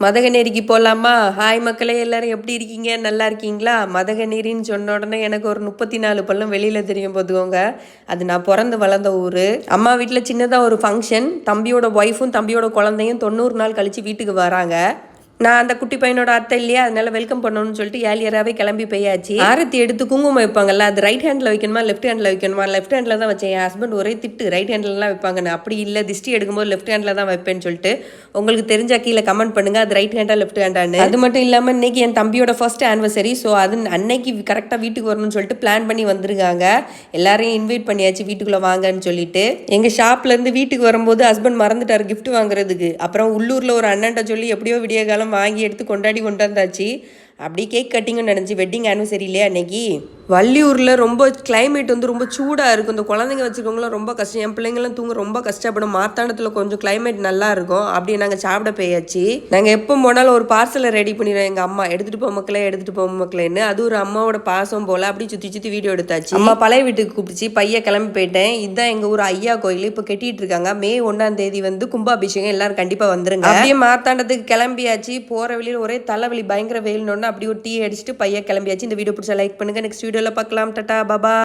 மதகநேரிக்கு போகலாமா? ஹாய் மக்களே, எல்லாரும் எப்படி இருக்கீங்க? நல்லா இருக்கீங்களா? மதகநேரின்னு சொன்ன உடனே எனக்கு ஒரு 34 பல்லும் வெளியில் தெரியும் பார்த்துக்கோங்க. அது நான் பிறந்து வளர்ந்த ஊர். அம்மா வீட்டில் சின்னதாக ஒரு ஃபங்க்ஷன். தம்பியோட ஒய்ஃபும் தம்பியோட குழந்தையும் 90 நாள் கழித்து வீட்டுக்கு வராங்க. நான் அந்த குட்டி பையனோட அத்தை இல்லையா, அதனால வெல்கம் பண்ணணும்னு சொல்லிட்டு ஏர்லியராகவே கிளம்பி போயாச்சு. ஆரத்தி எடுத்து குங்குமம் வைப்பாங்கல்ல, அது ரைட் ஹேண்டில் வைக்கணுமா லெஃப்ட் ஹேண்டில் வைக்கணுமா? லெஃப்ட் ஹேண்டில் தான் வச்சேன். என் ஹஸ்பண்ட் ஒரே திட்டு, ரைட் ஹேண்ட்லலாம் வைப்பாங்கன்னு. அப்படி இல்லை, திஷ்டி எடுக்கும்போது லெஃப்ட் ஹேண்டில் தான் வைப்பேன்னு சொல்லிட்டு உங்களுக்கு தெரிஞ்சா கீழே கமெண்ட் பண்ணுங்க, அது ரைட் ஹேண்டா லெஃப்ட் ஹேண்டான்னு. அது மட்டும் இல்லாமல் இன்னைக்கு என் தம்பியோட ஃபர்ஸ்ட் ஆனிவர்சரி. ஸோ அது அன்னைக்கு கரெக்டாக வீட்டுக்கு வரணும்னு சொல்லிட்டு பிளான் பண்ணி வந்திருக்காங்க. எல்லாரையும் இன்வைட் பண்ணியாச்சு வீட்டுக்குள்ளே வாங்கன்னு சொல்லிட்டு. எங்கள் ஷாப்லேருந்து வீட்டுக்கு வரும்போது ஹஸ்பண்ட் மறந்துட்டார் கிஃப்ட் வாங்குறதுக்கு. அப்புறம் உள்ளூரில் ஒரு அண்ணன்ட்ட சொல்லி எப்படியோ விடிய காலம் வாங்கி எடுத்து கொண்டாடி வந்தாச்சு. அப்படி கேக் கட்டிங்கும் நடந்துச்சு. வெட்டிங் ஆனிவர்சரி இல்லையா அன்னைக்கு. வள்ளியூரில் ரொம்ப கிளைமேட் வந்து ரொம்ப சூடாக இருக்கும். இந்த குழந்தைங்க வச்சுருக்கவங்களாம் ரொம்ப கஷ்டம். என் பிள்ளைங்களாம் தூங்க ரொம்ப கஷ்டப்படும். மார்த்தாண்டத்தில் கொஞ்சம் கிளைமேட் நல்லா இருக்கும். அப்படியே நாங்கள் சாப்பிட போயாச்சு. நாங்கள் எப்போ போனாலும் ஒரு பார்சலை ரெடி பண்ணிடுவோம். எங்கள் அம்மா எடுத்துகிட்டு போக மக்களே, எடுத்துகிட்டு போக மக்களேன்னு. அது ஒரு அம்மாவோட பாசம் போல். அப்படி சுற்றி சுற்றி வீடியோ எடுத்தாச்சு. அம்மா பழைய வீட்டுக்கு கூப்பிடுச்சு. பையன் கிளம்பி போயிட்டேன். இதுதான் எங்கள் ஊர் ஐயா கோயில். இப்போ கட்டிட்டு இருக்காங்க. May 1 வந்து கும்பாபிஷேகம். எல்லாரும் கண்டிப்பாக வந்துருங்க. அப்படியே மார்த்தாண்டத்துக்கு கிளம்பியாச்சு. போகிற வழியில் ஒரே தலைவலி, பயங்கர வெயில்னு அப்படி ஒரு டீ அடிச்சுட்டு பையன் கிளம்பியாச்சு. இந்த வீடியோ பிடிச்சா லைக் பண்ணுங்க. நெக்ஸ்ட் வீடியோவில் பார்க்கலாம். டாடா பாபா.